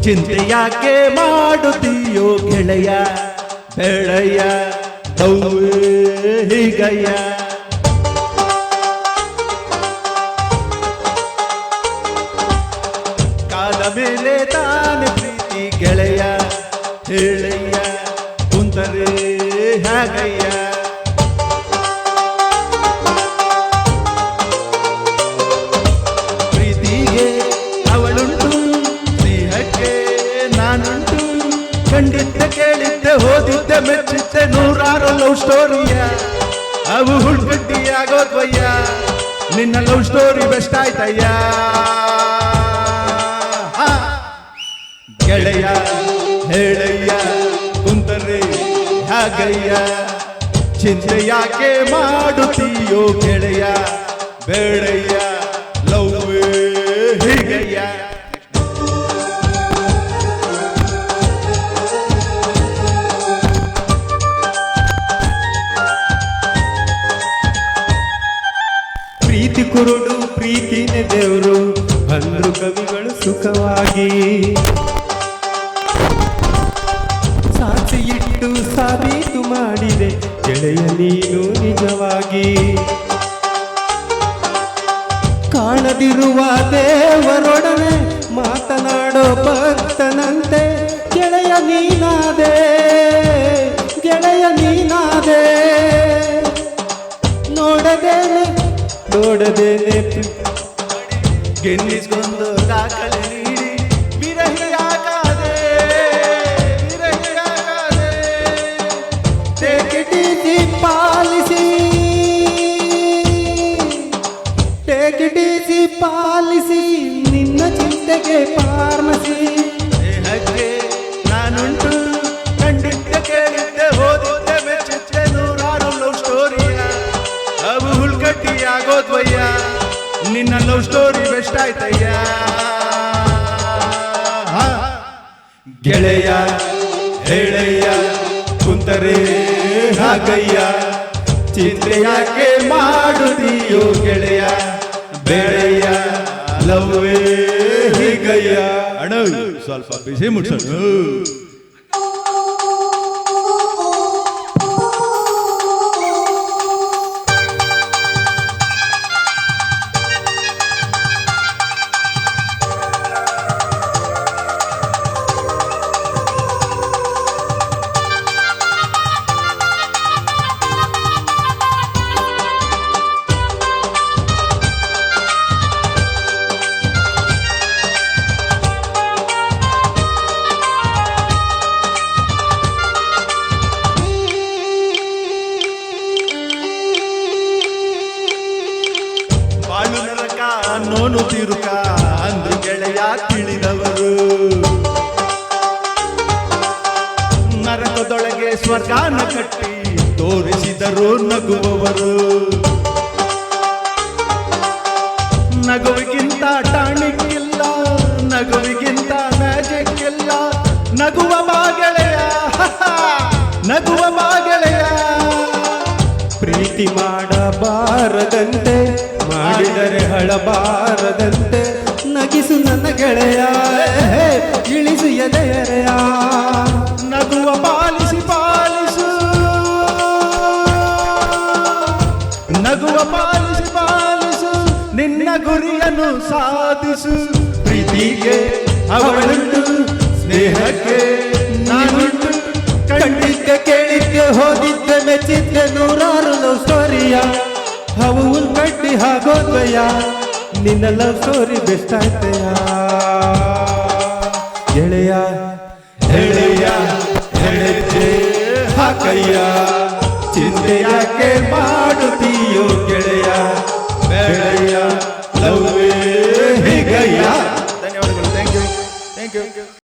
ಚಿಂತೆ ಯಾಕೆ ಮಾಡುತ್ತೀಯೋ ಗೆಳೆಯ ಬೇಡಯ್ಯ ಹೀಗಯ್ಯ ಕಾದ ಮೇಲೆ ತಾನೆ ಪ್ರೀತಿ ಗೆಳೆಯ ಹೇಳಯ್ಯ ಕುಂತರೆ ಹೇಗಯ್ಯ ಪ್ರೀತಿಗೆ ಅವಳುಂಟು ಸ್ನೇಹಕ್ಕೆ ನಾನುಂಟು ಕಂಡಿದ್ದೆ ಕೇಳಿದ್ದೆ ಓದಿದ್ದೆ ಮೆಚ್ಚಿದ್ದೆ ನೂರಾರು ಲವ್ ಸ್ಟೋರಿಯ ಅವು ಹುಡ್ಗಡ್ಡಿ ಆಗೋದ್ವಯ್ಯ ನಿನ್ನ ಲವ್ ಸ್ಟೋರಿ ಬೆಸ್ಟ್ ಆಯ್ತಯ್ಯ ಗೆಳೆಯ ಹೇಳಯ್ಯ ಕುಂತರೆ ಹಾಗಯ್ಯ ಚಿಂತೆ ಯಾಕೆ ಮಾಡುತ್ತೀಯೋ ಗೆಳೆಯ ಬೇಡಯ್ಯ ಲವ್ ಹೀಗಯ್ಯ ಪ್ರೀತಿ ಕುರುಡು ಪ್ರೀತಿನೇ ದೇವರು ಬಂದ್ರು ಕವಿಗಳು ಸುಖವಾಗಿ ಸಾಕ್ಷಿ ಇಟ್ಟು ಸಾಬೀತು ಮಾಡಿದೆ ಗೆಳೆಯ ನೀನು ನಿಜವಾಗಿ ಕಾಣದಿರುವ ದೇವರೊಡನೆ ಮಾತನಾಡೋ ಭಕ್ತನಂತೆ ಗೆಳೆಯ ನೀನಾದೆ ನೋಡದೇನೆ ಗೆನ್ನಿಸ್ಕೊಂಡು ದಾಖಲೆ ನೀಡಿ ವಿರಹಿಯಾಗದೆ ಟೇಕಿಟಿ ಪಾಲಿಸಿ ನಿನ್ನ ಚಿಂತೆಗೆ ಫಾರ್ಮಸಿ ದೇಹಕ್ಕೆ ನಾನುಂಟು ಕಂಡಿದ್ದೆ ಕೇಳಿದ್ದೆ ಓದಿದ್ದೆ ಮೆಚ್ಚಿದ್ದೆ ನೂರಾರು ಲವ್ ಸ್ಟೋರಿಯ ಅವು ಹುಲ್ಕಟ್ಟಿ ಆಗೋದ್ವಯ್ಯ ನಿನ್ನ ಲವ್ ಸ್ಟೋರಿ ಬೆಸ್ಟ್ ಆಯ್ತಯ್ಯ ಗೆಳೆಯ ಹೇಳಯ್ಯ ಕುಂತರೆ ಹಾಗಯ್ಯ ಚಿಂತೆ ಯಾಕೆ ಮಾಡುತ್ತೀಯೋ ಗೆಳೆಯ ಬೇಡಯ್ಯ ಲವ್ ಹೀಗಯ್ಯ ಅಣ್ಣ ಸ್ವಲ್ಪ ಬಿಸಿ ಮುಟ್ಸೋಣ ನೋನು ತಿರುಕ ಅಂದ್ರು ಗೆಳೆಯ ತಿಳಿದವರು ನರಕದೊಳಗೆ ಸ್ವರ್ಗಾನ ಕಟ್ಟಿ ತೋರಿಸಿದರು ನಗುವವರು ನಗುವಿಗಿಂತ ಟಾಣಿಕ್ ಇಲ್ಲ ನಗುವಿಗಿಂತ ಮ್ಯಾಜಿಕ್ ಇಲ್ಲ ನಗುವ ಗೆಳೆಯ ನಗುವ ಗೆಳೆಯ ಪ್ರೀತಿ ಮಾಡಬಾರದಂತೆ ಮಾಡಿದರೆ ಹಳಬಾರದಂತೆ ನಗಿಸು ನನ್ನ ಗೆಳೆಯ ಇಳಿಸು ಎದೆಯರೆಯ ನಗುವ ಪಾಲಿಸು ನಗುವ ಪಾಲಿಸು ನಿನ್ನ ಗುರಿಯನ್ನು ಸಾಧಿಸು ಪ್ರೀತಿಗೆ ಅವಳುಂಟು ಸ್ನೇಹಕ್ಕೆ ನಾನುಂಟು ಕಂಡಿದ್ದೆ ಕೇಳಿದ್ದೆ ಹೋಗಿದ್ದೆ ಮೆಚ್ಚಿದ್ದೆ ನೂರಾರು ಲವ್ ಸ್ಟೋರಿಯ ಅವು ಕಟ್ಟಿ ಆಗೋದ್ವಯ್ಯ ನಿನ್ನ ಲವ್ ಸ್ಟೋರಿ ಬೆಸ್ಟ್ ಆಯ್ತಯ್ಯ ಗೆಳೆಯ ಹೇಳಯ್ಯ ಹೆಜ್ಜೆ ಹಾಕಯ್ಯ ಚಿಂತೆ ಯಾಕೆ ಮಾಡುತ್ತೀಯೋ